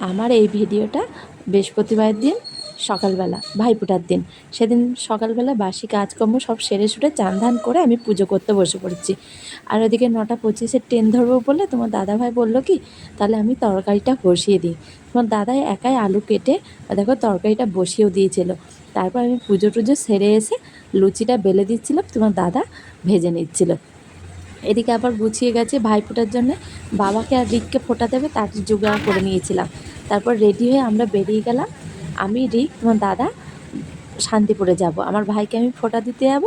আমার এই ভিডিওটা বৃহস্পতিবার দিন সকালবেলা, ভাইফোঁটার দিন। সেদিন সকালবেলা বাসি কাজকর্ম সব সেরে সুরে চান ধান করে আমি পুজো করতে বসে পড়েছি। আর ওদিকে 9:25 ট্রেন ধরবো বলে তোমার দাদাভাই বললো কি তাহলে আমি তরকারিটা বসিয়ে দিই। তোমার দাদাই একাই আলু কেটে দেখো তরকারিটা বসিয়েও দিয়েছিল। তারপর আমি পুজো টুজো সেরে এসে লুচিটা বেলে দিচ্ছিলাম, তোমার দাদা ভেজে নিচ্ছিল। এদিকে আবার গুছিয়ে গেছে ভাইফোঁটার জন্যে, বাবাকে আর রিককে ফোঁটা দেবে তার জোগাড় করে নিয়েছিলাম। তারপর রেডি হয়ে আমরা বেরিয়ে গেলাম। আমি, রিক, তোমার দাদা শান্তিপুরে যাব, আমার ভাইকে আমি ফোঁটা দিতে যাব,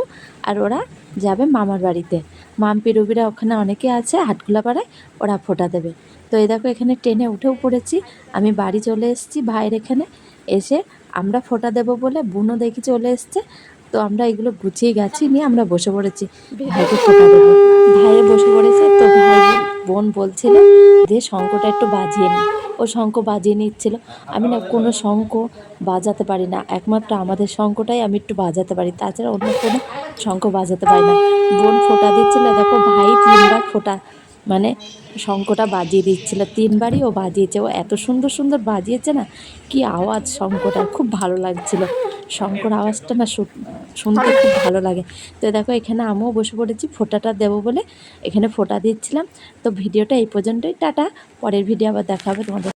আর ওরা যাবে মামার বাড়িতে। মাম্পি রবিরা ওখানে অনেকে আছে হাটখোলাপাড়ায়, ওরা ফোঁটা দেবে। তো এই দেখো এখানে ট্রেনে উঠেও পড়েছি, আমি বাড়ি চলে এসেছি ভাইয়ের এখানে। এসে আমরা ফোঁটা দেবো বলে বোনও দেখি চলে এসছে। তো আমরা এগুলো গুছিয়ে গেছি নিয়ে আমরা বসে পড়েছি ভাইকে ফোঁটা দেবো। ভাইয়ে বসে পড়েছে, তো ভাই বোন বলছিল যে শঙ্খটা একটু বাজিয়ে নি। ও শঙ্খ বাজিয়ে নিচ্ছিল। আমি না কোনো শঙ্খ বাজাতে পারি না, একমাত্র আমাদের শঙ্খটাই আমি একটু বাজাতে পারি, তাছাড়া অন্য কোনো শঙ্খ বাজাতে পারি না। বোন ফোঁটা দিচ্ছিল, দেখো ভাই 3বার ফোঁটা মানে শঙ্খটা বাজিয়ে দিচ্ছিল, 3বারই ও বাজিয়েছে। ও এত সুন্দর সুন্দর বাজিয়েছে না, কি আওয়াজ শঙ্খটা, খুব ভালো লাগছিল। শঙ্খর আওয়াজটা না শুনতে খুব ভালো লাগে। তো দেখো এখানে আমিও বসে পড়েছি ফোঁটাটা দেবো বলে, এখানে ফোঁটা দিচ্ছিলাম। তো ভিডিওটা এই পর্যন্তই, টাটা। পরের ভিডিও আবার দেখা হবে তোমাদের।